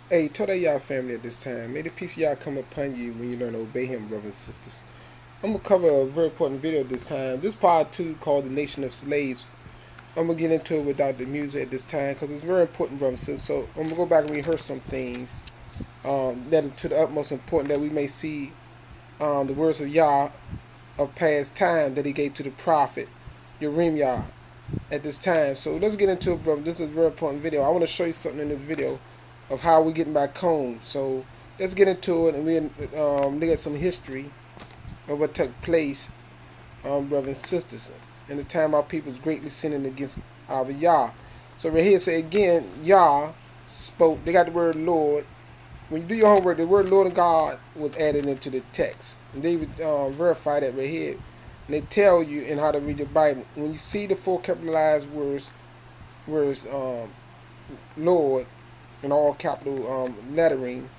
Hey, tell that y'all family at this time. May the peace of y'all come upon you when you learn to obey him, brothers and sisters. I'm gonna cover a very important video this time. This part two called "The Nation of Slaves." I'm gonna get into it without the music at this time because it's very important, brothers and sisters. So I'm gonna go back and rehearse some things that are to the utmost important that we may see the words of Yah of past time that he gave to the prophet Yah at this time. So let's get into it, brother. This is a very important video. I want to show you something in this video of how we getting back home. So let's get into it and we look at some history of what took place, brothers and sisters, in the time our people was greatly sinning against our Yah. So right here say again, Yah spoke. They got the word Lord. When you do your homework, the word Lord and God was added into the text, and they would verify that right here. And they tell you in how to read your Bible. When you see the four capitalized words Lord in all capital lettering,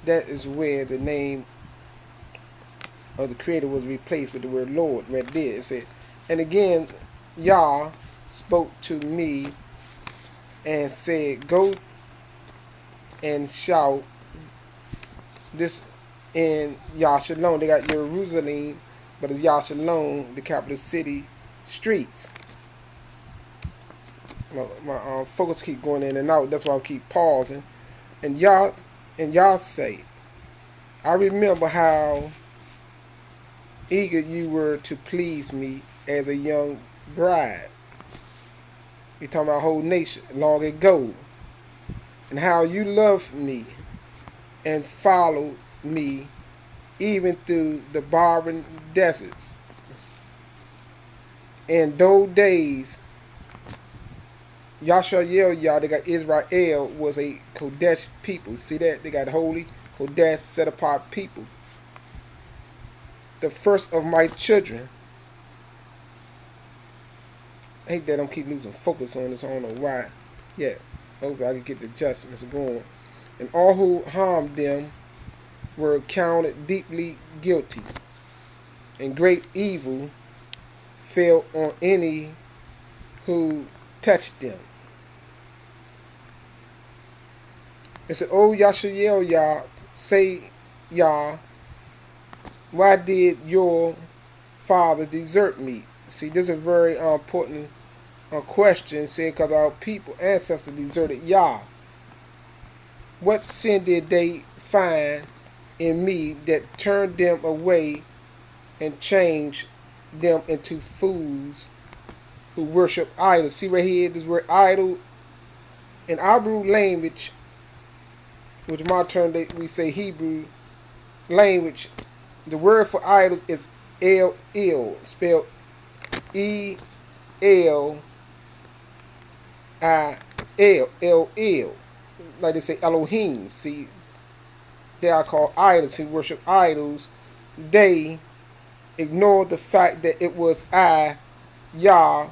that is where the name of the Creator was replaced with the word Lord right there. It said, and again, Yah spoke to me and said, go and shout this in Yashalon. They got Jerusalem, but it's Yashalon, the capital city streets. My focus keep going in and out. That's why I keep pausing. And y'all say, I remember how eager you were to please me as a young bride. You're talking about a whole nation long ago. And how you loved me and followed me even through the barren deserts. In those days, Yah, they got Israel, was a Kodesh people. See that? They got holy, Kodesh, set apart people. The first of my children. I hate that I don't keep losing focus on this. I don't know why. Yeah, hope I can get the adjustments going. And all who harmed them were counted deeply guilty, and great evil fell on any who touched them. It said, "Oh Yashael, Yah, say Yah, why did your father desert me?" See, this is a very important question. Say, because our people, ancestors, deserted Yah. What sin did they find in me that turned them away and changed them into fools who worship idols? See right here, this word idol in Hebrew language, which my term we say Hebrew language, the word for idol is El, spelled El, like they say Elohim. See, they are called idols who worship idols. They ignored the fact that it was I, Yah,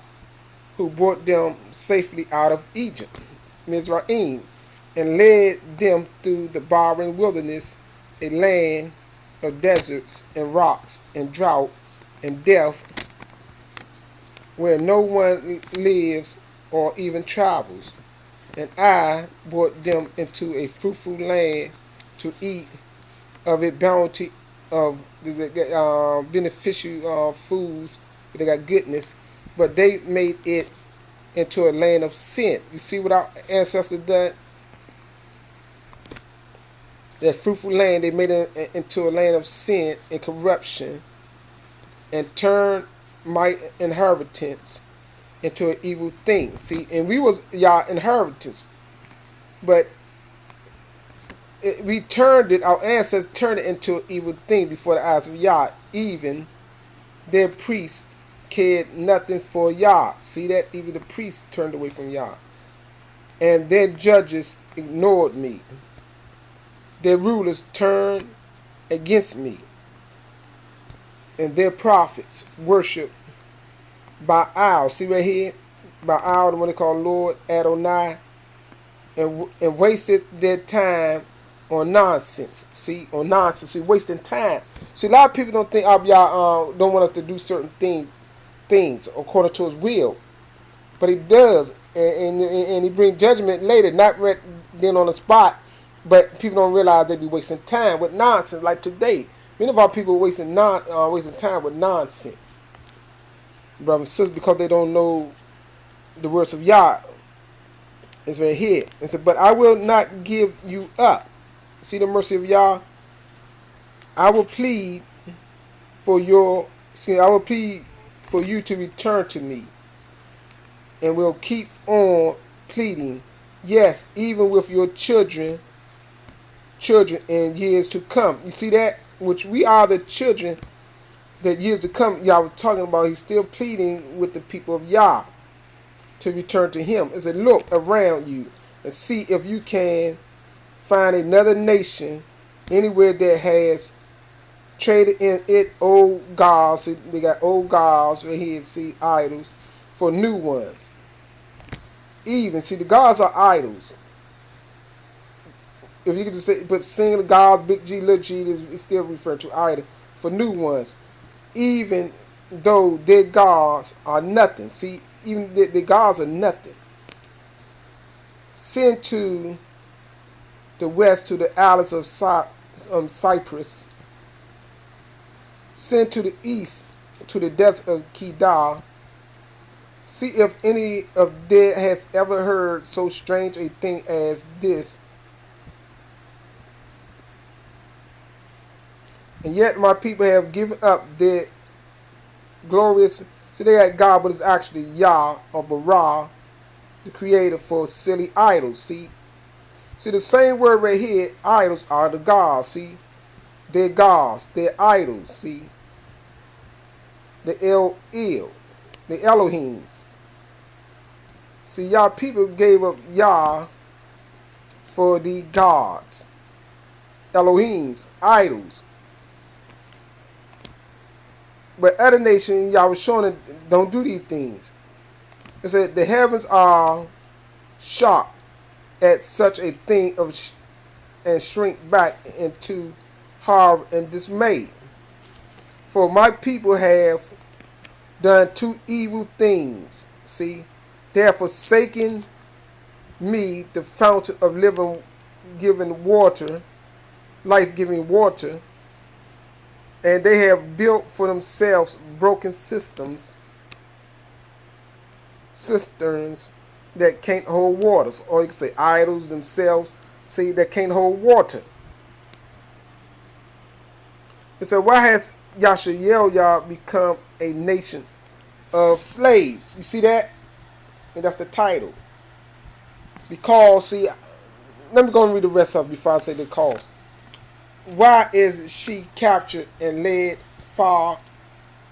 who brought them safely out of Egypt, Mizraim, and led them through the barren wilderness, a land of deserts and rocks and drought and death, where no one lives or even travels. And I brought them into a fruitful land to eat of its bounty of beneficial foods. They got goodness, but they made it into a land of sin. You see what our ancestors done? That fruitful land, they made it into a land of sin and corruption, and turned my inheritance into an evil thing. See, and we was y'all inheritance, but we turned it. Our ancestors turned it into an evil thing before the eyes of Yah. Even their priests cared nothing for Yah. See that? Even the priests turned away from Yah, and their judges ignored me. Their rulers turned against me, and their prophets worship Baal. See right here? Baal, the one they call Lord Adonai, and wasted their time on nonsense. See, on nonsense. See, wasting time. See, a lot of people don't think Abiyah don't want us to do certain things according to his will, but he does, and he brings judgment later, not right then on the spot. But people don't realize they be wasting time with nonsense. Like today, many of our people are wasting time with nonsense, brothers and sisters, because they don't know the words of Yah. It's right here. It said, "But I will not give you up." See the mercy of Yah. I will plead for your. See, I will plead for you to return to me, and will keep on pleading. Yes, even with your children in years to come. You see that? Which we are the children that years to come. Yah was talking about. He's still pleading with the people of Yah to return to him. It said, look around you and see if you can find another nation anywhere that has traded in it old gods. They got old gods right here. See, idols for new ones. Even see, the gods are idols. If you could just say, but single gods, big G, little G, is still referred to idol for new ones. Even though their gods are nothing. See, even the gods are nothing. Send to the west to the islands of Cyprus. Send to the east to the depths of Kedar. See if any of them has ever heard so strange a thing as this. And yet my people have given up their glorious. See, they got God, but it's actually Yah or Bara, the creator for silly idols. See the same word right here. Idols are the gods. See, they're gods, they're idols. See, the the Elohims. See, Yah people gave up Yah for the gods, Elohims, idols. But other nations, Yah was showing that don't do these things. It said the heavens are shocked at such a thing and shrink back into horror and dismay. For my people have done two evil things. See, they have forsaken me, the fountain of living water, life-giving water, and they have built for themselves broken cisterns that can't hold waters. Or you can say idols themselves, see, that can't hold water. It said, why has Yashael become a nation of slaves? You see that? And that's the title. Because, see, let me go and read the rest of it before I say the cause. Why is she captured and led far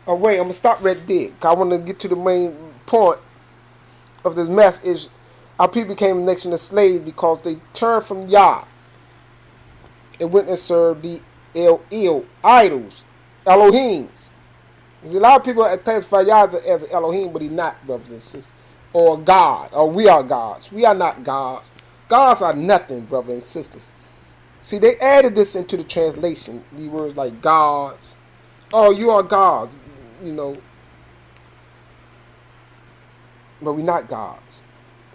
away? I'm going to stop right there, because I want to get to the main point of this message. Our people became a nation of slaves because they turned from Yah and went and served the idols, Elohims. There's a lot of people that classify Yah as an Elohim, but he's not, brothers and sisters. Or God, or we are gods. We are not gods. Gods are nothing, brothers and sisters. See, they added this into the translation. The words like gods. Oh, you are gods, you know. But we're not gods,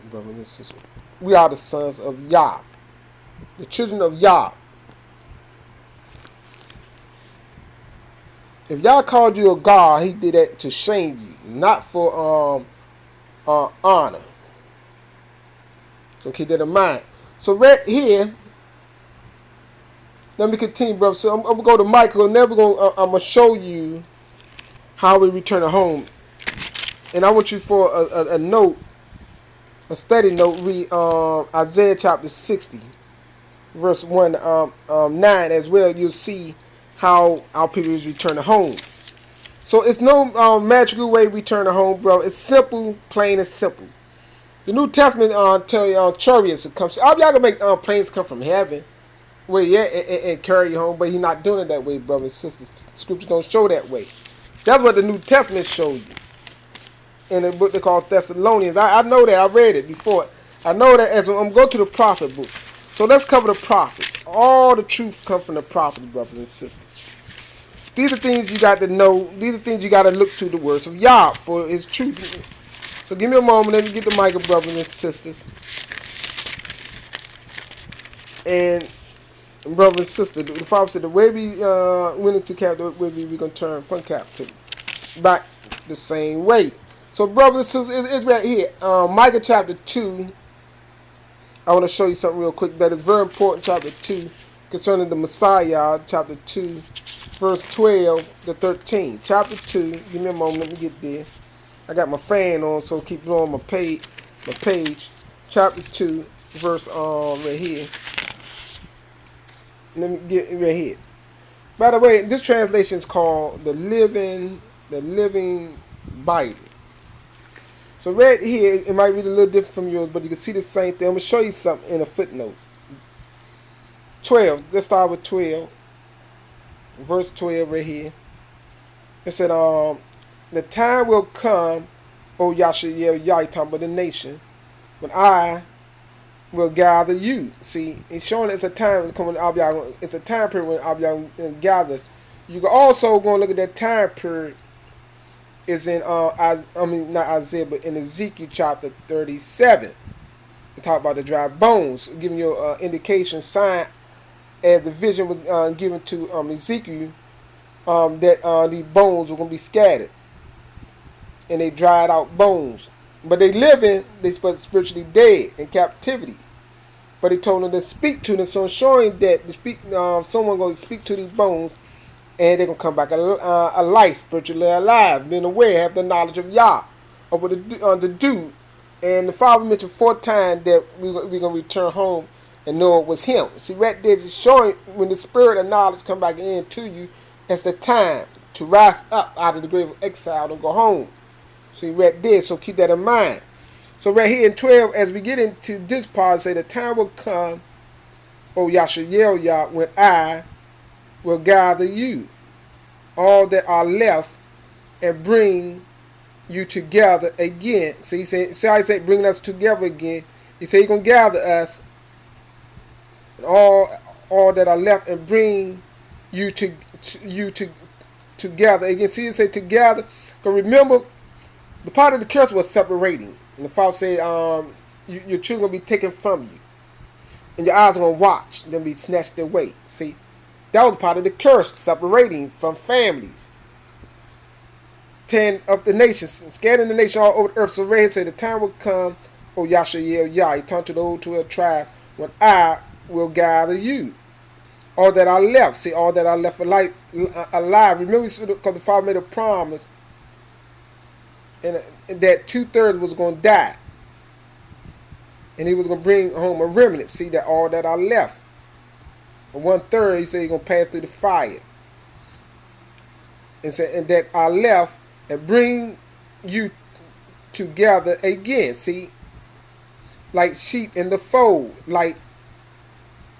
brothers and sisters. We are the sons of Yah, the children of Yah. If Yah called you a god, he did that to shame you, not for honor. So keep that in mind. So right here, let me continue, brother. So I'm gonna go to Michael, and then I'm gonna show you how we return home. And I want you for a note, a study note. Read Isaiah chapter 60, verse 9 as well. You'll see how our people is returning home. So it's no magical way we return home, bro. It's simple, plain and simple. The New Testament tell you chariots to come. Y'all gonna make planes come from heaven. Well, yeah, and carry you home, but he's not doing it that way, brothers and sisters. Scriptures don't show that way. That's what the New Testament shows you. In a book they call Thessalonians. I know that. I read it before. I know that as I'm going to the prophet books. So let's cover the prophets. All the truth comes from the prophets, brothers and sisters. These are things you got to know. These are things you got to look to the words of Yah for his truth. So give me a moment. Let me get the mic, brothers and sisters. And brother and sister, the Father said the way we went into captivity, we're going to turn from captivity back the same way. So brothers and sisters, it's right here. Micah chapter 2. I want to show you something real quick that is very important. Chapter 2 concerning the Messiah. Chapter 2 verse 12 to 13. Chapter 2. Give me a moment. Let me get there. I got my fan on, so keep blowing my page. Chapter 2 verse right here. Let me get it right here. By the way, this translation is called the Living Bible. So right here, it might read a little different from yours, but you can see the same thing. I'm going to show you something in a footnote. 12. Let's start with 12. Verse 12 right here. It said, the time will come, O Yashael Yah, talking about the nation, when I will gather you. See, it's showing it's a time coming. It's a time period when Abiyah gathers. You can also go and look at that time period. Is in not Isaiah, but in Ezekiel chapter 37. We talk about the dry bones, giving you an indication, sign, as the vision was given to Ezekiel, that these bones were going to be scattered, and they dried out bones. But they living, they spiritually dead in captivity. But he told them to speak to them, so showing that someone going to speak to these bones, and they're going to come back alive, spiritually alive, being aware, have the knowledge of Yah, of what to do. And the Father mentioned 4 times that we're going to return home and know it was Him. See, right there is showing when the spirit of knowledge come back into you, that's the time to rise up out of the grave of exile and go home. See, right there, so keep that in mind. So right here in 12, as we get into this part, say the time will come, O Yashael Yah, when I will gather you, all that are left, and bring you together again. See how he said bringing us together again. He said he's going to gather us, and all that are left, and bring you together again. See, he said together. Because remember, the part of the curse was separating. And the Father said, your children will be taken from you, and your eyes are going to watch, and they'll be snatched away. See, that was part of the curse, separating from families. 10 of the nations, scattering the nation all over the earth. So right here say the time will come, O Yashael Yah, he turned to the old 12 tribe, when I will gather you. All that are left, see, all that are left alive. Remember, because the Father made a promise, and that 2/3 was going to die, and He was going to bring home a remnant. See, that all that are left. 1/3, He said He's going to pass through the fire. And that are left, and bring you together again. See, like sheep in the fold, like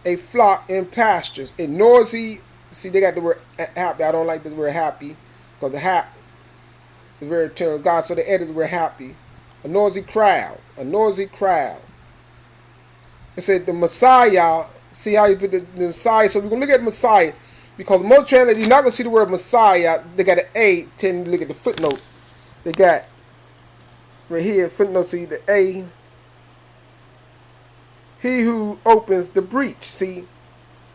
a flock in pastures. A noisy, see, they got the word happy. I don't like the word happy, because the happy is very term of God, so they added the word happy. A noisy crowd. A noisy crowd. It said the Messiah. See how you put the Messiah. So we're going to look at Messiah, because most translators, you're not going to see the word Messiah. They got an A. Tend to look at the footnote. They got right here, footnote, see the A. He who opens the breach. See,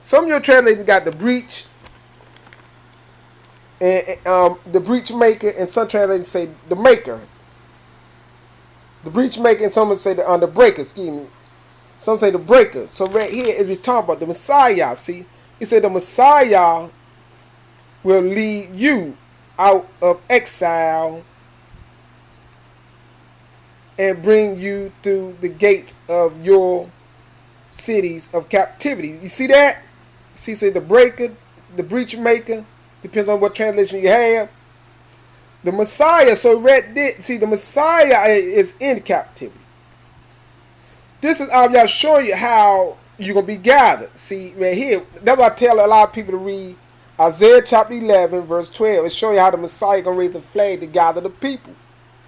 some of your translators got the breach, and the breach maker, and some translators say the maker. The breach maker, and some say the breaker, excuse me. Some say the breaker. So right here, as we talk about the Messiah, see, he said the Messiah will lead you out of exile and bring you through the gates of your cities of captivity. You see that? See, say the breaker, the breach maker, depends on what translation you have. The Messiah, so right there, see, the Messiah is in captivity. This is y'all showing you how you're going to be gathered. See, right here, that's why I tell a lot of people to read Isaiah chapter 11, verse 12. It shows you how the Messiah going to raise the flag to gather the people.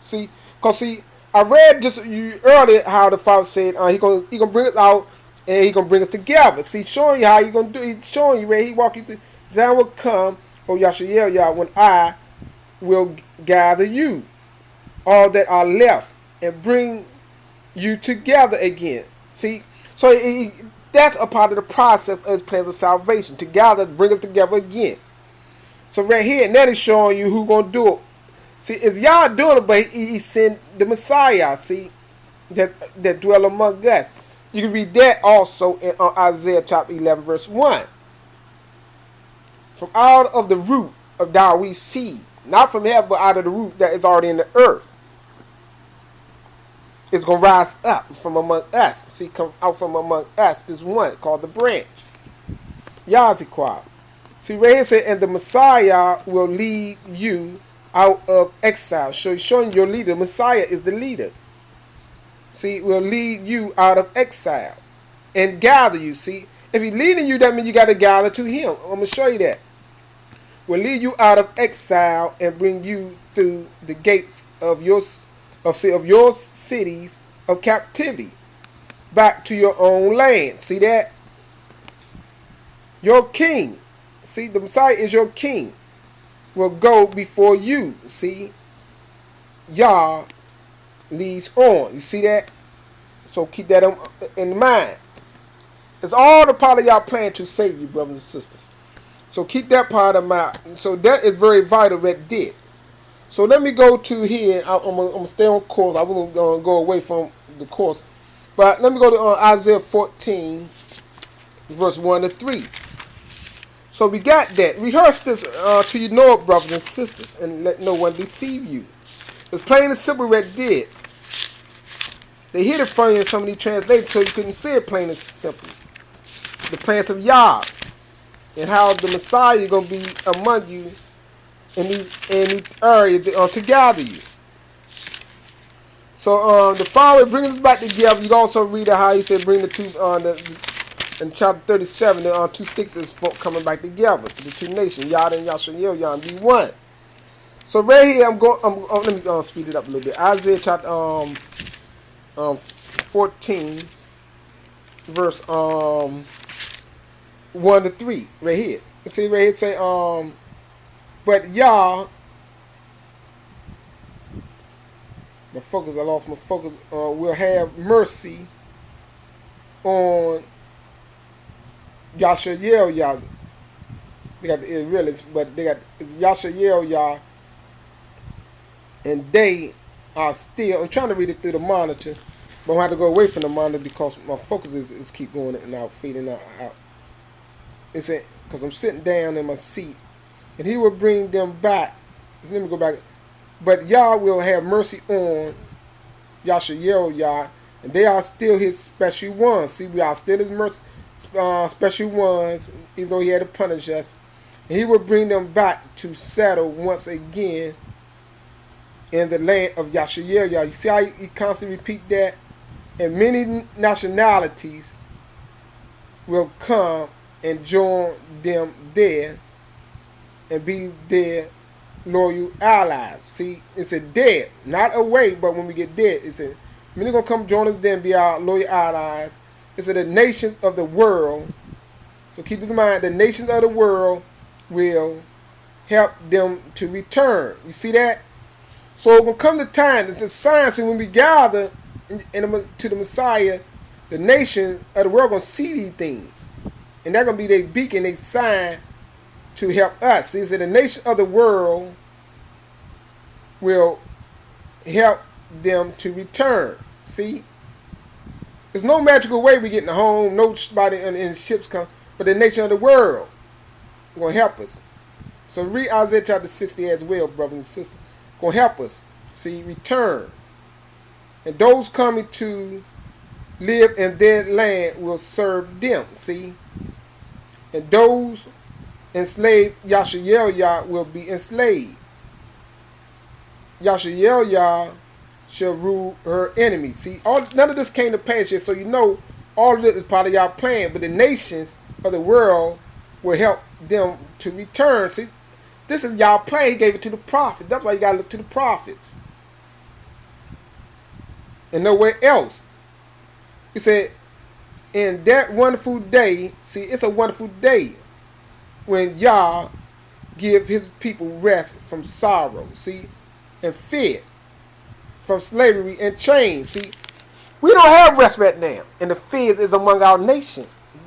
See, because see, I read just earlier how the Father said he gonna bring us out, and He gonna bring us together. See, showing you how He gonna do. He's showing you where He walk you through. Zion will come, O Yashael Yah, when I will gather you, all that are left, and bring you together again. See, so That's a part of the process of his plans of salvation. To gather, bring us together again. So right here, and that is showing you who gonna do it. See, it's Yah doing it, but he sent the Messiah. See, that dwell among us. You can read that also in Isaiah chapter 11, verse 1. From out of the root of David's seed, not from heaven, but out of the root that is already in the earth, it's gonna rise up from among us. See, come out from among us is one called the branch. Yaziquah. See, right here say, and the Messiah will lead you out of exile. So he's showing your leader. Messiah is the leader. See, will lead you out of exile and gather you. See, if he's leading you, that means you got to gather to him. I'm gonna show you that. Will lead you out of exile and bring you through the gates of your cities of captivity back to your own land. See that? Your king. See, the Messiah is your king. Will go before you. See, Yah leads on. You see that? So keep that in mind. It's all the part of y'all plan to save you, brothers and sisters. So keep that part of mind. So that is very vital that did. So let me go to here. I'm going to stay on course. I wasn't going to go away from the course. But let me go to Isaiah 14, verse 1 to 3. So we got that. Rehearse this till you know it, brothers and sisters, and let no one deceive you. It's plain and simple what it did. They hid it from you in some of these translations so you couldn't see it plain and simple. The plans of Yah and how the Messiah is going to be among you in these areas to gather you. So the Father brings us back together. You can also read how he said bring the two in chapter 37, the two sticks is coming back together. The two nations, Yah and Yashael, Yah, and be one. So right here, let me speed it up a little bit. Isaiah chapter 14, verse 1 to 3, right here. You see right here, it say, but Yah, I lost my focus, will have mercy on Yashael Yah. They got the Israelites, but they got Yashael Yah, and they are still. I'm trying to read it through the monitor, but I have to go away from the monitor because my focus is keep going in and out, fading out. It's because I'm sitting down in my seat, and he will bring them back. Let me go back. But Yah will have mercy on Yashael Yah, and they are still his special ones. See, we are still his mercy. Special ones, even though he had to punish us, and he will bring them back to settle once again in the land of Yashael Yah. You see how he constantly repeat that? And many nationalities will come and join them there and be their loyal allies. See, it's a dead, not away, but when we get dead, it's a many gonna come join us there and be our loyal allies. It's the nations of the world. So keep in mind, the nations of the world will help them to return. You see that? So when come the time, it's the sign. So when we gather to the Messiah, the nations of the world gonna see these things, and they're gonna be their beacon, their sign to help us. See, so the nations of the world will help them to return. See. There's no magical way we getting home. Nobody in ships come, but the nation of the world is going to help us. So read Isaiah chapter 60 as well, brothers and sisters. Going to help us. See, return. And those coming to live in their land will serve them. See. And those enslaved Yashael Yah will be enslaved. Yashael Yah shall rule her enemies. See, none of this came to pass yet, so you know all of this is part of y'all plan. But the nations of the world will help them to return. See, this is y'all plan. He gave it to the prophet. That's why you gotta look to the prophets and nowhere else. He said, in that wonderful day, see, it's a wonderful day when Yah give his people rest from sorrow, see, and fear, from slavery and chains. See, we don't have rest right now, and the fear is among our nation.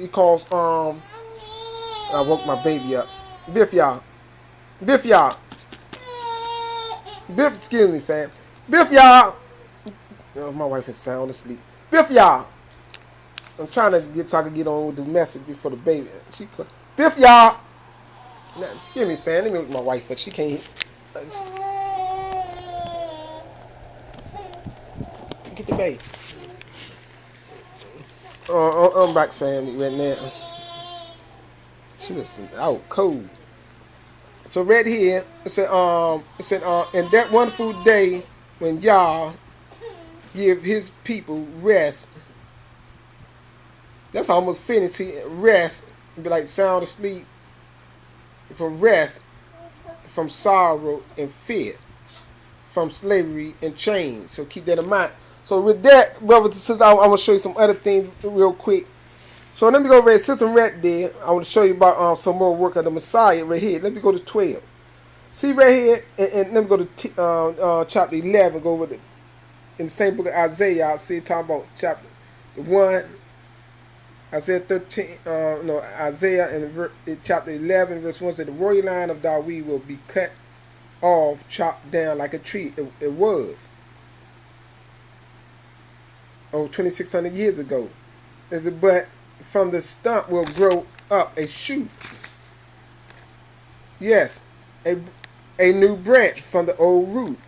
calls I woke my baby up. Biff y'all. Biff y'all. Biff, excuse me, fam. Biff y'all. Oh, my wife is sound asleep. Biff y'all. I'm trying to get so I can get on with this message before the baby. Biff y'all. Now, excuse me, fam. Let me wake my wife up. She can't. Get the baby. I'm back, family, right now. She was out cold. So right here, it said, in that wonderful day when Yah give his people rest. That's almost finished. See, rest, be like sound asleep. From rest, from sorrow and fear, from slavery and chains. So keep that in mind. So with that, brothers and sisters, I'm gonna show you some other things real quick. So let me go right. Since I'm right there, I want to show you about some more work of the Messiah right here. Let me go to 12. See right here, and let me go to chapter 11. Go with it in the same book of Isaiah. I'll see it talking about chapter 1, Isaiah 13. Isaiah in chapter 11, verse 1 said, "The royal line of David will be cut off, chopped down like a tree." It was over 2,600 years ago. But from the stump will grow up a shoot. Yes, a new branch from the old root.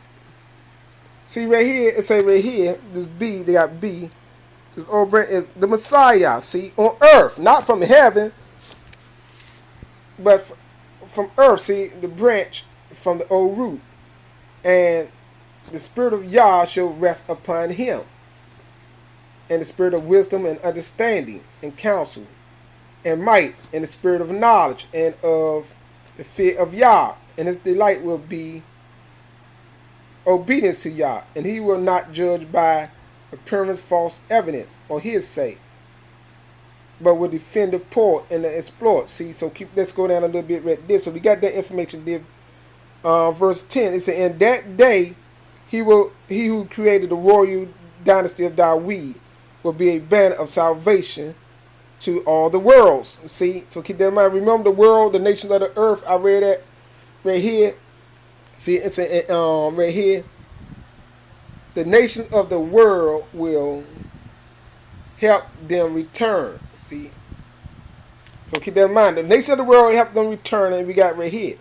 See right here, it say right here, this B, they got B. This old branch is the Messiah. See, on earth, not from heaven, but from earth. See, the branch from the old root. And the spirit of Yah shall rest upon him. And the spirit of wisdom and understanding and counsel and might and the spirit of knowledge and of the fear of Yah. And his delight will be obedience to Yah. And he will not judge by appearance, false evidence, or hearsay, but will defend the poor and the exploit. See, so let's go down a little bit right there. So we got that information there. Verse 10, it said, "In that day he who created the royal dynasty of David will be a banner of salvation to all the worlds." See, so keep that in mind. Remember the world, the nations of the earth. I read that right here. See, it's right here. The nations of the world will help them return. See, so keep that in mind. The nations of the world will help them return, and we got right here.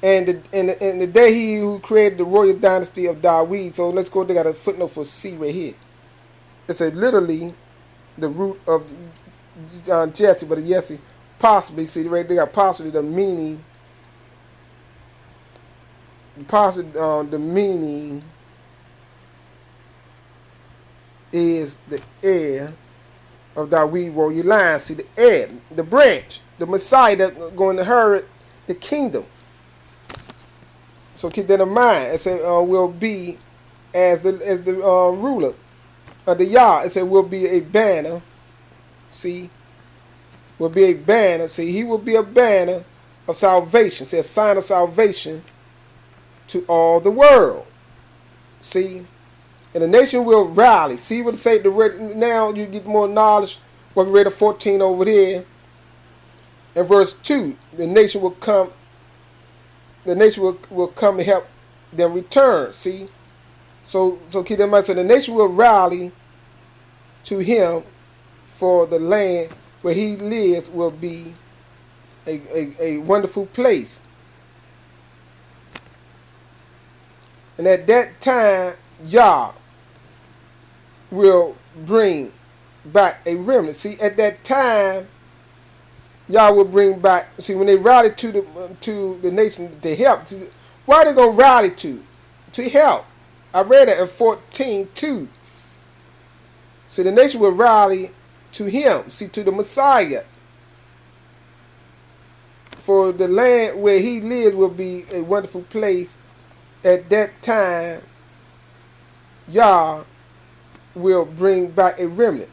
And the day he who created the royal dynasty of David. So let's go. They got a footnote for C right here. It's literally the root of Jesse, but Jesse possibly, see right, they got possibly the meaning. Possibly the meaning is the heir of David royal line. See, the heir, the branch, the Messiah that's going to inherit the kingdom. So keep that in mind. It said will be as the ruler of the Yah. It said will be a banner. See, will be a banner. See, he will be a banner of salvation. See, a sign of salvation to all the world. See, and the nation will rally. See what it say. Now you get more knowledge. What we read at 14 over there. In verse 2, the nation will come. The nation will come to help them return. See, so keep that in mind. So the nation will rally to him, for the land where he lives will be a wonderful place. And at that time, Yah will bring back a remnant. See, at that time, Yah will bring back. See, when they rally to the nation to help, why are they gonna rally to? To help. I read it in 14:2. See, the nation will rally to him. See, to the Messiah. For the land where he lives will be a wonderful place. At that time, Yah will bring back a remnant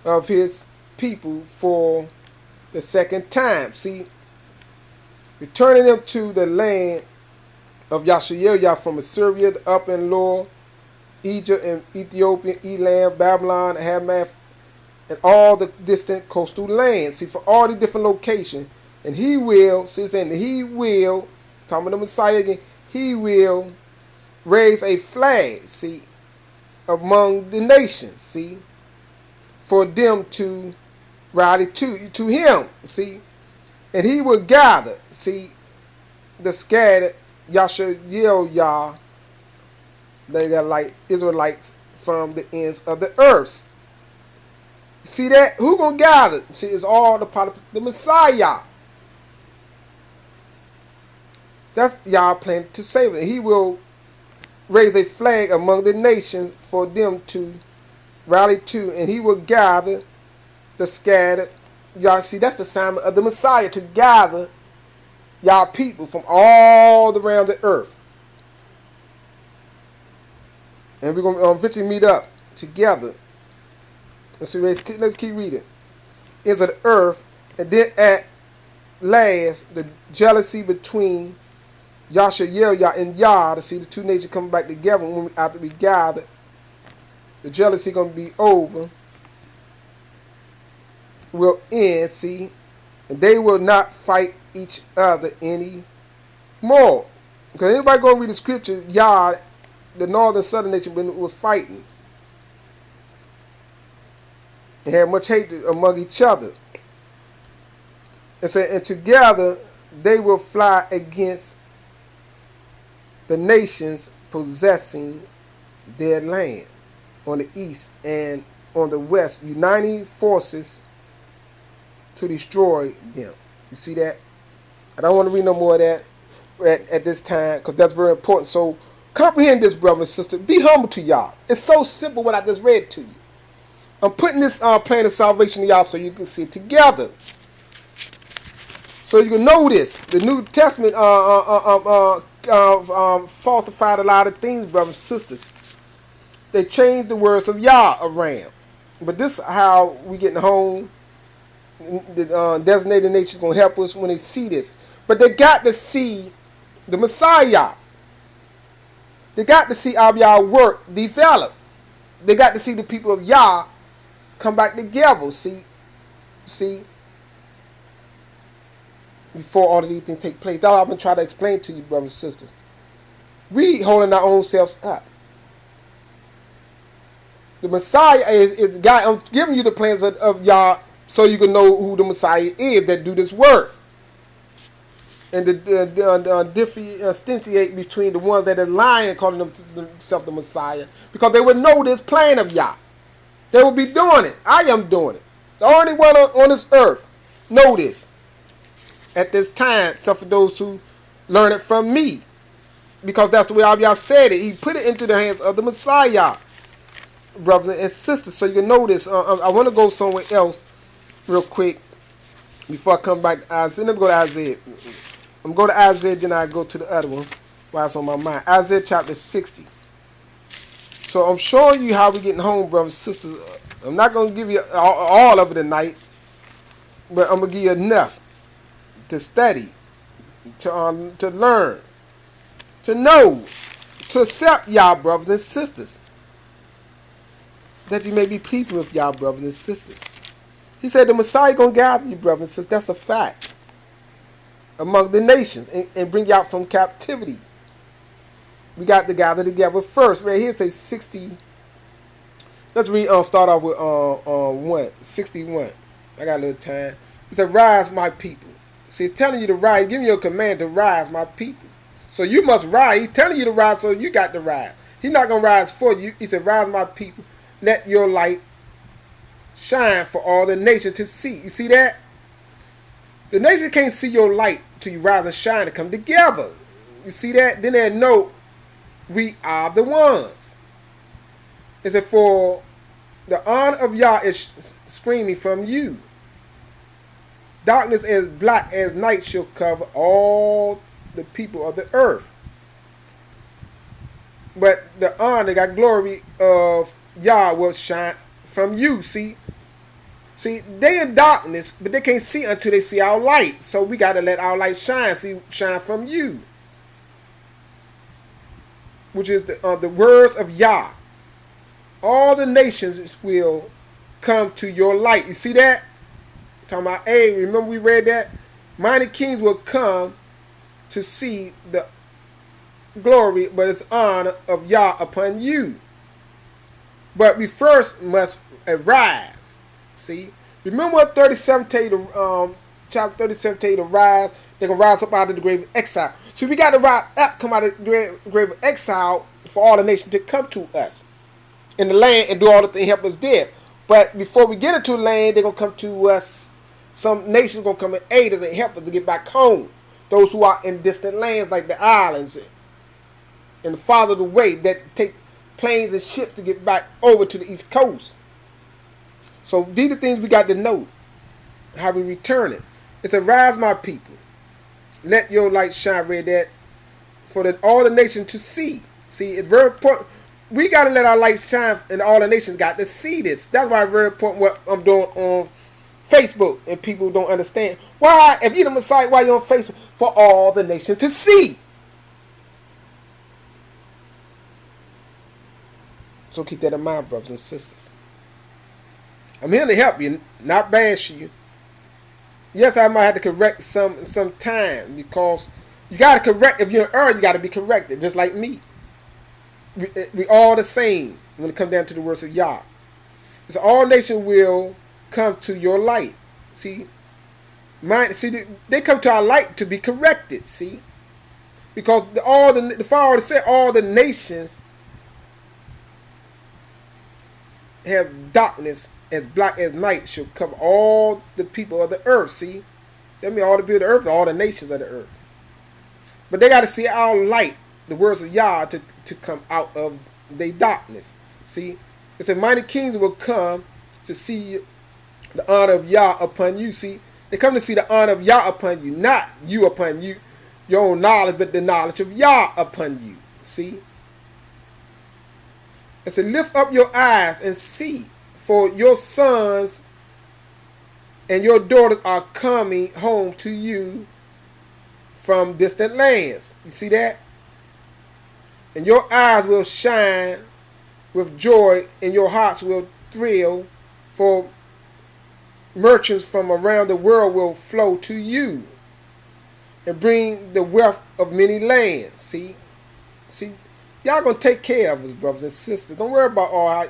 of his people for the second time. See, returning them to the land of Yashael, Yah, from Assyria, the upper and lower Egypt and Ethiopia, Elam, Babylon, Hamath, and all the distant coastal lands. See, for all the different locations. And he will, see, saying he will, talking about the Messiah again, he will raise a flag, see, among the nations, see, for them to rally to him, see, and he will gather, see, the scattered Yasha the Israelites from the ends of the earth. See that? Who gonna gather? See, it's all the part of the Messiah. That's Yah plan to save it. He will raise a flag among the nations for them to rally to, and he will gather the scattered. Y'all see, that's the assignment of the Messiah, to gather y'all people from all around the earth. And we're going to eventually meet up together. Let's keep reading. Into the earth, and then at last, the jealousy between Yasha and Yah, to see the two nations coming back together after we gather. The jealousy going to be over. Will end, see, and they will not fight each other anymore. Because anybody going to read the scripture, Yah, the northern southern nation, when it was fighting, and had much hatred among each other. And so, and together they will fly against the nations possessing their land on the east and on the west, uniting forces to destroy them. You see that? I don't want to read no more of that at this time, because that's very important. So comprehend this, brother and sister. Be humble to y'all. It's so simple what I just read to you. I'm putting this plan of salvation to y'all so you can see it together. So you can know this. The New Testament falsified a lot of things, brothers and sisters. They changed the words of Yah around. But this is how we getting home. The designated nation is going to help us when they see this. But they got to see the Messiah. They got to see Yah work develop. They got to see the people of Yah come back together. See, before all of these things take place. That's what I've been trying to explain to you, brothers and sisters. We holding our own selves up. The Messiah is the guy. I'm giving you the plans of Yah so you can know who the Messiah is that do this work. And to differentiate between the ones that are lying, calling themselves the Messiah, because they would know this plan of Yah. They will be doing it. I am doing it. The only one on this earth know this at this time, except for those who learn it from me. Because that's the way Yah said it. He put it into the hands of the Messiah, brothers and sisters, so you can know this. I want to go somewhere else real quick before I come back to Isaiah. Let me go to Isaiah. I'm going to go to Isaiah, then I go to the other one while it's on my mind. Isaiah chapter 60. So I'm showing you how we're getting home, brothers and sisters. I'm not going to give you all of it tonight, but I'm going to give you enough to study, to learn, to know, to accept y'all, brothers and sisters, that you may be pleased with y'all, brothers and sisters. He said the Messiah going to gather you, brothers and sisters. That's a fact. Among the nations and bring you out from captivity. We got to gather together first. Right here it says 60. Let's read. Start off with 61. I got a little time. He said, "Rise, my people." See, he's telling you to rise. He's giving you a command to rise, my people. So you must rise. He's telling you to rise, so you got to rise. He's not gonna rise for you. He said, "Rise, my people. Let your light shine for all the nations to see." You see that? The nations can't see your light till you rise and shine and come together. You see that? Then they know we are the ones. It said, "For the honor of Yah is screaming from you. Darkness as black as night shall cover all the people of the earth. But the honor, got glory of Yah will shine from you." See, they in darkness, but they can't see until they see our light. So we got to let our light shine. See, shine from you, which is the words of Yah. All the nations will come to your light. You see that? Talking about, hey, remember we read that? Mighty kings will come to see the glory, but it's honor of Yah upon you. But we first must arise. See? Remember what 37 tell you, chapter 37 tell you to rise. They're going to rise up out of the grave of exile. So we got to rise up, come out of the grave of exile for all the nations to come to us in the land and do all the things, help us there. But before we get into the land, they're going to come to us. Some nations going to come and aid us and help us to get back home. Those who are in distant lands like the islands and the farther the way that take planes and ships to get back over to the East Coast. So these are things we got to know. How we return it. It's arise my people. Let your light shine, read that, for all the nations to see. See, it's very important. We got to let our light shine, and all the nations got to see this. That's why it's very important what I'm doing on Facebook, and people don't understand. Why, if you're the Messiah, why you're on Facebook? For all the nations to see. So keep that in mind, brothers and sisters. I'm here to help you, not bash you. Yes, I might have to correct some time, because you got to correct. If you're in error, you got to be corrected, just like me. We all the same when it comes down to the words of Yah. So all nations will come to your light. See, they come to our light to be corrected. See, because the Father already said all the nations have darkness as black as night shall cover all the people of the earth. See, that means all the people of the earth, all the nations of the earth. But they got to see our light, the words of Yah, to come out of their darkness. See, it said mighty kings will come to see the honor of Yah upon you. See, they come to see the honor of Yah upon you, not you upon you, your own knowledge, but the knowledge of Yah upon you. See, it said lift up your eyes and see, for your sons and your daughters are coming home to you from distant lands. You see that? And your eyes will shine with joy, and your hearts will thrill, for merchants from around the world will flow to you and bring the wealth of many lands. See, y'all gonna take care of us, brothers and sisters. Don't worry about all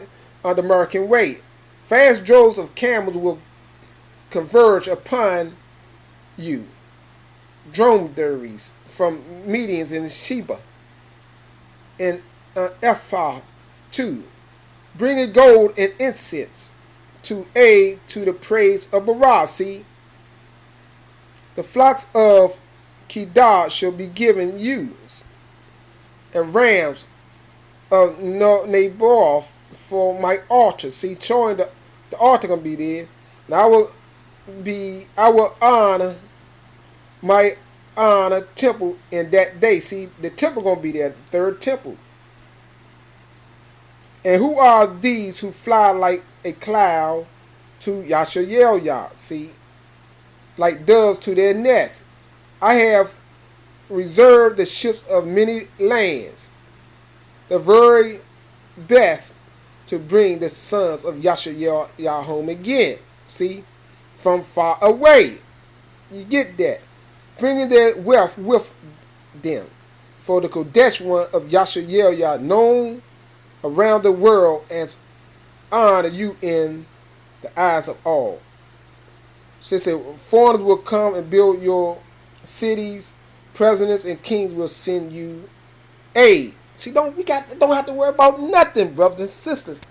the American way. Fast droves of camels will converge upon you. Dromedaries from Medians in Sheba and Ephah too, bringing gold and incense to aid to the praise of Barah. See, the flocks of Kedar shall be given you, and rams of Naboth for my altar. See, showing the altar gonna be there. And I will honor temple in that day. See, the temple gonna be there, the third temple. And who are these who fly like a cloud to Yashael? See, like doves to their nest. I have reserved the ships of many lands, the very best, to bring the sons of Yashael home again. See, from far away. You get that? Bringing their wealth with them. For the Kodesh one of Yashael, known around the world as honor you in the eyes of all. So it said, foreigners will come and build your cities. Presidents and kings will send you aid. See, don't have to worry about nothing, brothers and sisters.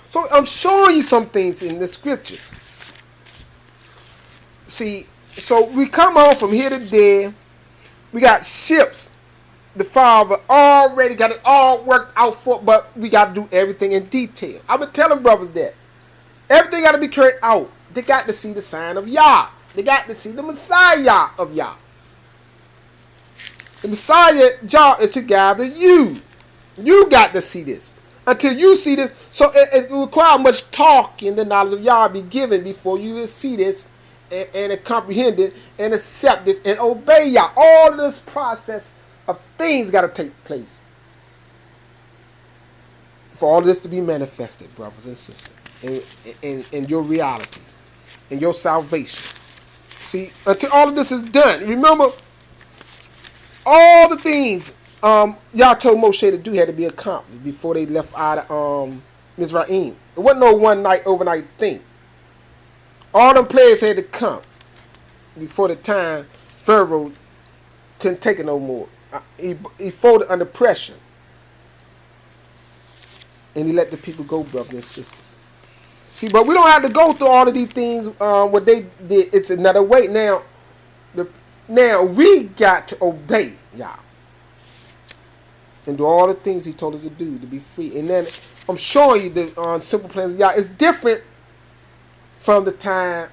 So I'm showing you some things in the scriptures. See, so we come home from here to there. We got ships. The Father already got it all worked out for, but we got to do everything in detail. I've been telling brothers that everything got to be carried out. They got to see the sign of Yah. They got to see the Messiah of Yah. The Messiah job is to gather you. You got to see this. Until you see this, so it requires much talking. The knowledge of Yah be given before you will see this and comprehend it and accept it and obey Yah. All this process of things got to take place. for all of this to be manifested, brothers and sisters, in your reality, in your salvation. See, until all of this is done, remember, all the things Yah told Moshe to do had to be accomplished before they left out of Mizraim. It wasn't no one night, overnight thing. All them players had to come before the time Pharaoh couldn't take it no more. He folded under pressure. And he let the people go, brothers and sisters. See, but we don't have to go through all of these things. What they did, it's another way. Now we got to obey Yah and do all the things He told us to do to be free. And then I'm showing you the simple plans of Yah. It's different from the time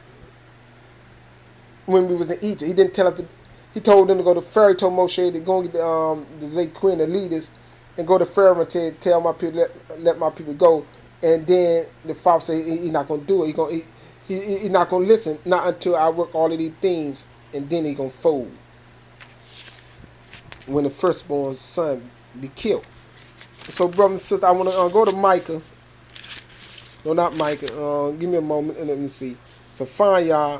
when we was in Egypt. He didn't tell us to. He told them to go to Pharaoh. He told Moshe to go and get the Zaquin, the leaders, and go to Pharaoh and tell my people let my people go. And then the father said he's not gonna do it. He's not gonna listen, not until I work all of these things, and then he gonna fold. When the firstborn son be killed. So, brothers and sisters, I want to go to Micah. No, not Micah. Give me a moment and let me see. Zephaniah.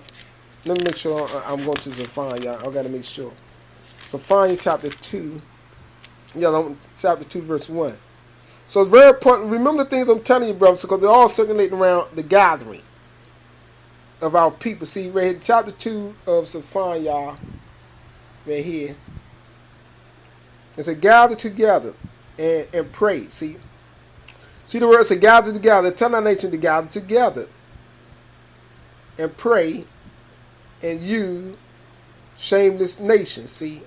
Let me make sure I'm going to Zephaniah. I got to make sure. Zephaniah chapter 2. Yeah, chapter 2, verse 1. So it's very important. Remember the things I'm telling you, brothers, because they're all circulating around the gathering of our people. See, right here, chapter 2 of Zephaniah, right here. It says, gather together and pray. See the word says, gather together. Tell our nation to gather together and pray, and you shameless nation. See,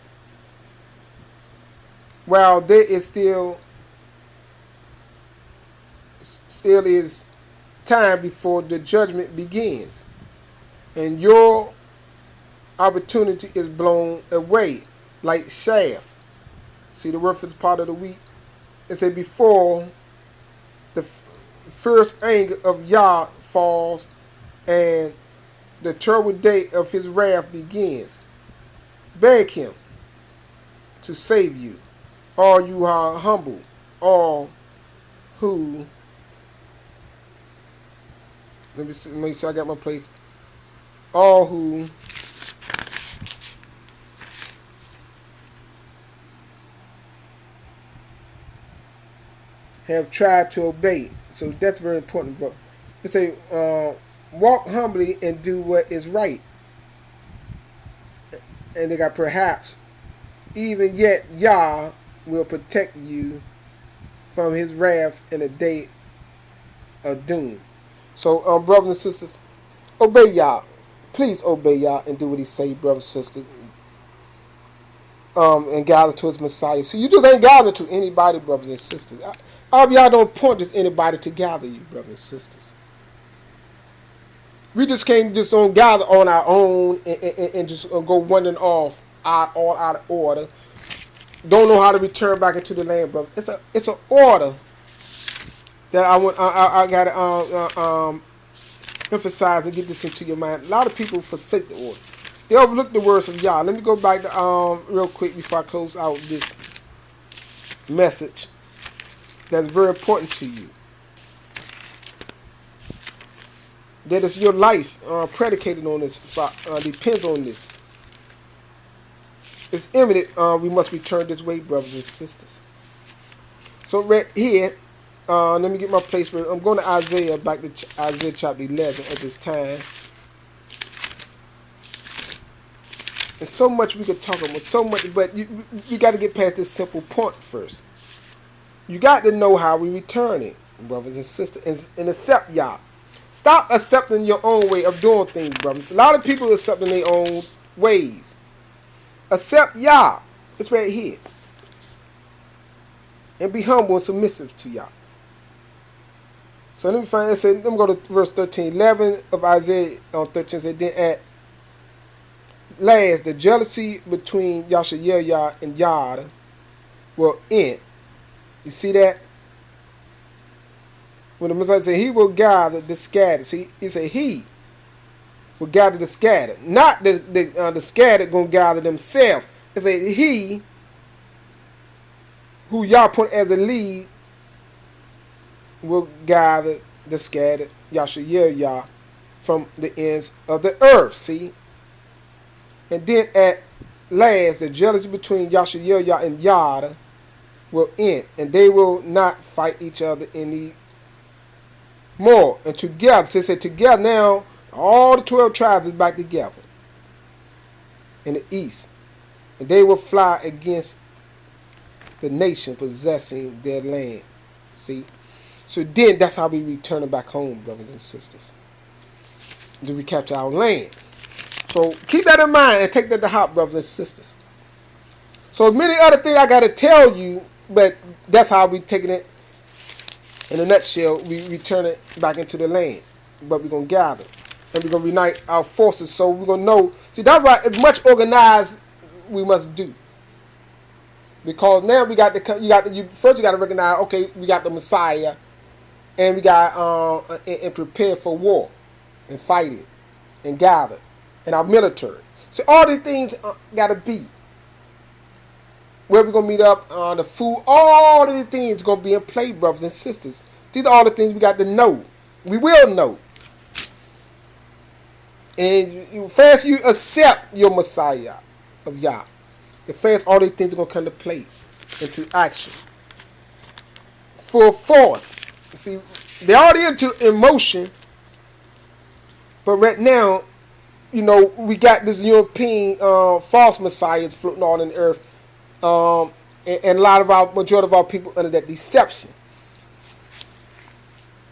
while there is still is time before the judgment begins, and your opportunity is blown away like chaff. See the word for the part of the wheat. It said before the first anger of Yah falls and the terrible day of His wrath begins. Beg Him to save you, all you are humble, all who. Let me see, make sure I got my place. All who have tried to obey. So that's very important, bro. It say, walk humbly and do what is right. And they got perhaps, even yet Yah will protect you from His wrath in a day of doom. So, brothers and sisters, obey Yah. Please obey Yah and do what He say, brothers and sisters. And gather to His Messiah. So you just ain't gather to anybody, brothers and sisters. Y'all don't point just anybody to gather you, brothers and sisters. We just can't don't gather on our own and just go wandering off all out of order. Don't know how to return back into the land, brother. It's an order that I gotta emphasize and get this into your mind. A lot of people forsake the order. They overlook the words of Yah. Let me go back to real quick before I close out this message that's very important to you. That is your life predicated on this, depends on this. It's imminent. We must return this way, brothers and sisters. So right here, let me get my place. I'm going to Isaiah, back to Isaiah chapter 11 at this time. And so much we could talk about, so much, but you got to get past this simple point first. You got to know how we return it, brothers and sisters, and accept Yah. Stop accepting your own way of doing things, brothers. A lot of people accepting their own ways. Accept Yah. It's right here. And be humble and submissive to Yah. So let me find it. Let me go to verse 13. 11 of Isaiah 13 said, then at last, the jealousy between Yashayahu and Yah will end. You see that? When the Messiah said He will gather the scattered. See, He said He will gather the scattered. Not the scattered going to gather themselves. It said He, who Yah put as the lead, will gather the scattered Yasha from the ends of the earth. See? And then at last, the jealousy between Yasha and Yada will end, and they will not fight each other any more. And together, since they together now, all the 12 tribes is back together in the east, and they will fly against the nation possessing their land. See? So then that's how we return back home, brothers and sisters. To recapture our land. So keep that in mind and take that to heart, brothers and sisters. So many other things I got to tell you, but that's how we taking it in a nutshell. We return it back into the land. But we're going to gather. And we're going to unite our forces. So we're going to know. See, that's why as much organized we must do. Because now we got first you got to recognize, okay, we got the Messiah, and we got and prepare for war, and fight it, and gather, and our military. So all these things got to be. Where we're gonna meet up, the food, all of these things gonna be in play, brothers and sisters. These are all the things we got to know. We will know. And fast you accept your Messiah of Yah, the fast all these things are gonna come to play, into action. Full force. See, they're already into emotion, but right now, we got this European false messiahs floating all in the earth, and a lot of majority of our people under that deception.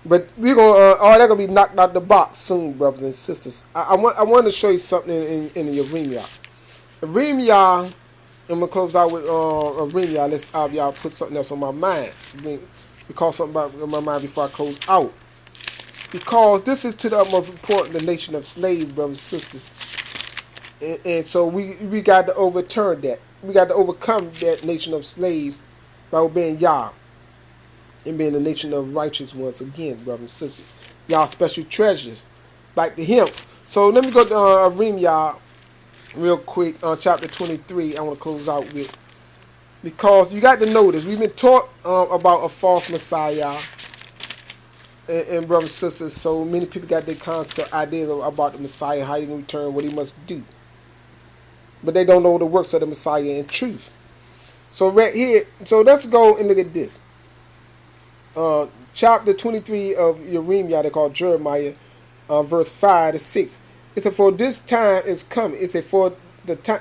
But we're gonna all that gonna be knocked out the box soon, brothers and sisters. I want to show you something in the Aremia. Aremia, I'm gonna close out with Aremia. Let's y'all put something else on my mind. Because something about my mind before I close out. Because this is to the utmost important, the nation of slaves, brothers and sisters. And so we got to overturn that. We got to overcome that nation of slaves by obeying Yah and being the nation of righteous once again, brothers and sisters. Y'all special treasures, like to Him. So let me go to Aremia real quick, chapter 23. I want to close out with. Because you got to know this. We've been taught about a false Messiah. And brothers and sisters, so many people got their concept, ideas about the Messiah, how he can return, what he must do. But they don't know the works of the Messiah in truth. So right here, so let's go and look at this. Chapter 23 of Aremia, they call Jeremiah, verse 5 to 6. It said, for this time is coming. It said, for the time,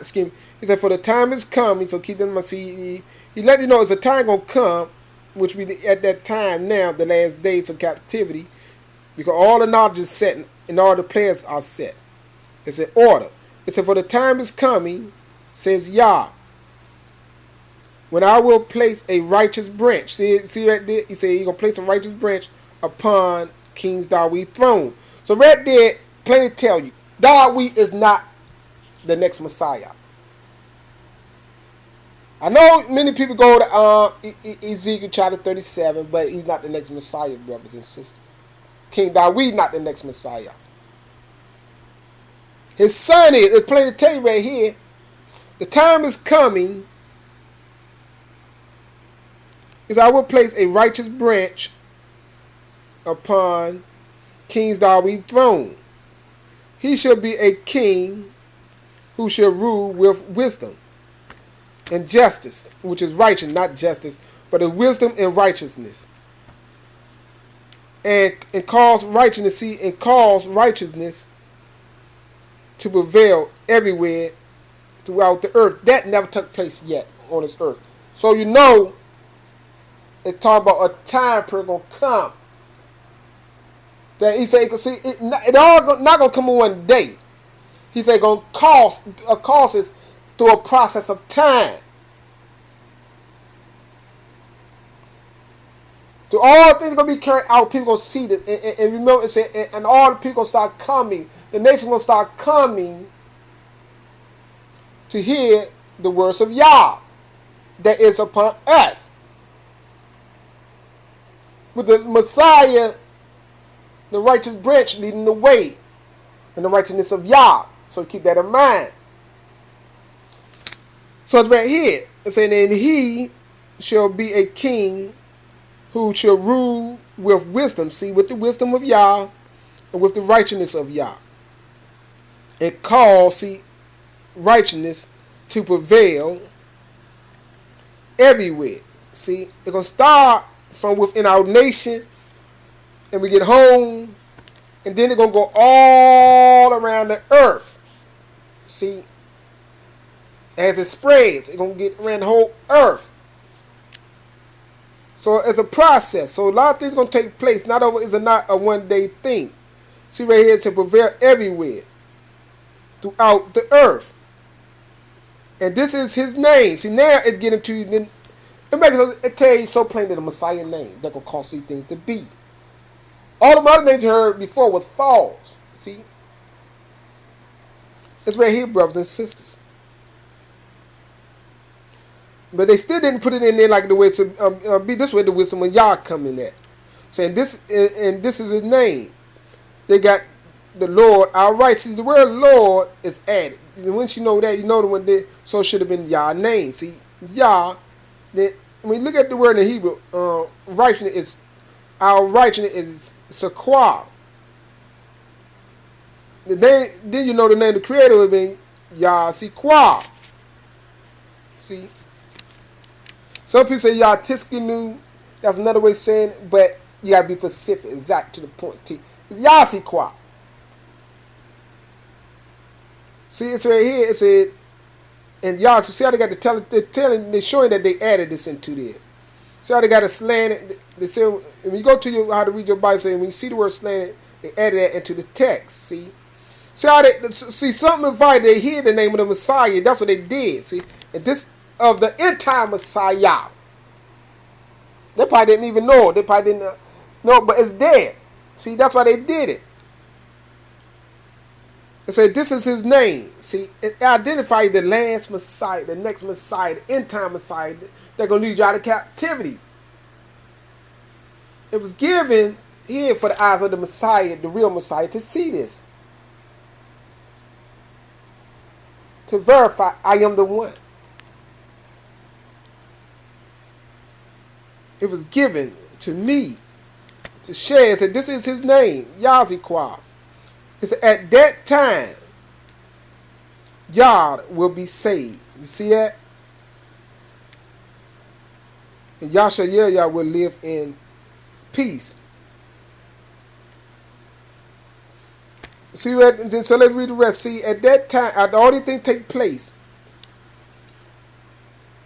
he said, for the time is coming, so keep them in mind. He let you know it's a time going to come, which we at that time now, the last days of captivity, because all the knowledge is set and all the plans are set. It's in order. It said, for the time is coming, says Yah, when I will place a righteous branch. See right there? He said he's going to place a righteous branch upon King David's throne. So right there, plainly tell you, David is not the next Messiah. I know many people go to Ezekiel chapter 37, but he's not the next Messiah, brothers and sisters. King David not the next Messiah. His son is. It's plain to tell you right here. The time is coming. Because I will place a righteous branch upon King David's throne. He shall be a king who shall rule with wisdom and justice, which is righteous, not justice, but a wisdom and righteousness, and cause righteousness to prevail everywhere throughout the earth. That never took place yet on this earth. So it's talking about a time period gonna come that he said, see, it all not gonna come in one day. He said gonna causes through a process of time. So all things gonna be carried out. People gonna see that, and remember, it said, and all the people start coming. The nation gonna start coming to hear the words of Yah that is upon us. With the Messiah, the righteous branch leading the way, and the righteousness of Yah. So keep that in mind. So it's right here. It's saying, and he shall be a king who shall rule with wisdom, see, with the wisdom of Yah and with the righteousness of Yah. And cause, see, righteousness to prevail everywhere. See, it's going to start from within our nation, and we get home, and then it's going to go all around the earth. See, as it spreads, it's going to get around the whole earth. So it's a process. So a lot of things are going to take place. Not over is not a one-day thing. See right here, to prevail everywhere throughout the earth. And this is his name. See, now it's getting to it tell you so plain that the Messiah name that gonna cause these things to be. All the other names you heard before was false. See, it's right here, brothers and sisters. But they still didn't put it in there like the way to be this way. The wisdom of Yah coming at, saying this, and this is his name. They got the Lord, our righteous. The word Lord is added. And once you know that, you know the one that so should have been Yah name. See, Yah. That when you look at the word in Hebrew, righteousness is our righteousness is Sequah. Then you know the name of the Creator would be Yah Sequah. See, some people say Yah Tiskenu. That's another way of saying it, but you gotta be specific, exact to the point. It's Yah Sequah. See, it's right here. It said. And y'all, so see how they got they're showing that they added this into there. See how they got it slanted. They say when you go to how to read your Bible, say when you see the word slanted, they added that into the text. See how see something invited. They hear the name of the Messiah. That's what they did. See, and this of the end time Messiah. They probably didn't even know. They probably didn't know, but it's there. See, that's why they did it. It said this is his name. See, it identified the last Messiah, the next Messiah, the end time Messiah that's going to lead you out of captivity. It was given here for the eyes of the Messiah, the real Messiah, to see this. To verify, I am the one. It was given to me to share. It said this is his name, Yaziquah. It's at that time, Yah will be saved. You see that? And Yah will live in peace. See what? So let's read the rest. See, at that time, after all these things take place,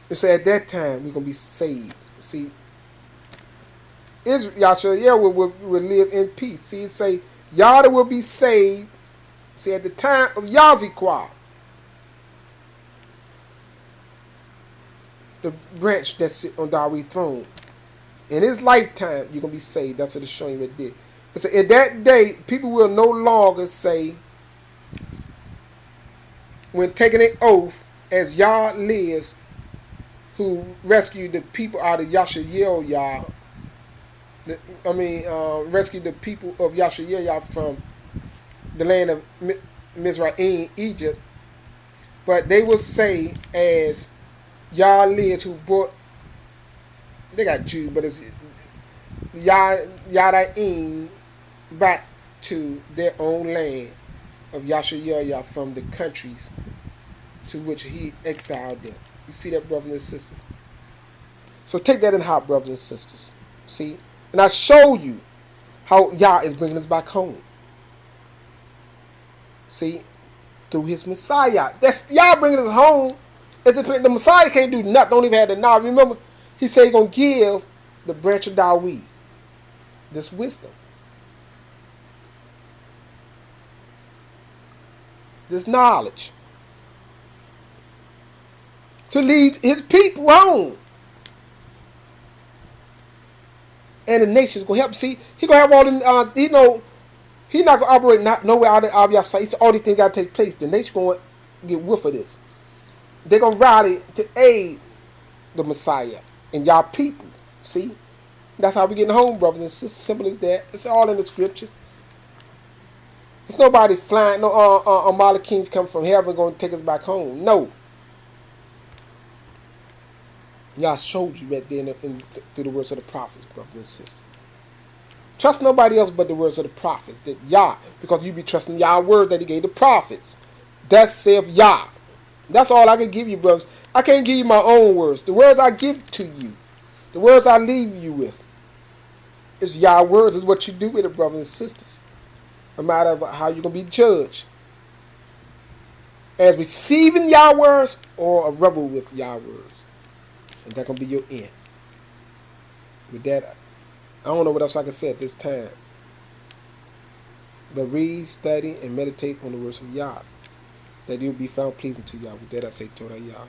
it said at that time we're gonna be saved. See, Yah will live in peace. See, it say. Yah will be saved. See, at the time of Yaziquah, the branch that sits on David's throne. In his lifetime, you're going to be saved. That's what it's showing you it did. It said, in that day, people will no longer say, when taking an oath, as Yah lives, who rescued the people out of Yashael Yah, rescued the people of Yashael from the land of Mizraim, Egypt. But they will say, as Yah lives, who brought, they got Jew, but it's Yadaim back to their own land of Yashael from the countries to which he exiled them. You see that, brothers and sisters? So take that in heart, brothers and sisters. See? And I show you how Yah is bringing us back home. See? Through his Messiah. That's Yah bringing us home. The Messiah can't do nothing. Don't even have the knowledge. Remember, he said he's going to give the branch of David this wisdom. This knowledge. To lead his people home. And the nation's going to help. See, he going to have all the, he not going to operate nowhere out of your sight. All these things got to take place. The nation's going to get whiff of this. They're going to rally to aid the Messiah and y'all people. See? That's how we getting home, brothers. It's as simple as that. It's all in the scriptures. It's nobody flying, no Amalekins come from heaven going to take us back home. No. Yah showed you right there through the words of the prophets, brothers and sisters. Trust nobody else but the words of the prophets. That Yah, because you be trusting Yah's word that he gave the prophets. That's saith Yah. That's all I can give you, brothers. I can't give you my own words. The words I give to you, the words I leave you with, is Yah words, is what you do with it, brothers and sisters. No matter how you're going to be judged. As receiving Yah words or a rebel with Yah words. And that's going to be your end. With that, I don't know what else I can say at this time. But read, study, and meditate on the words of Yah, that it will be found pleasing to Yah. With that, I say Torah Yah.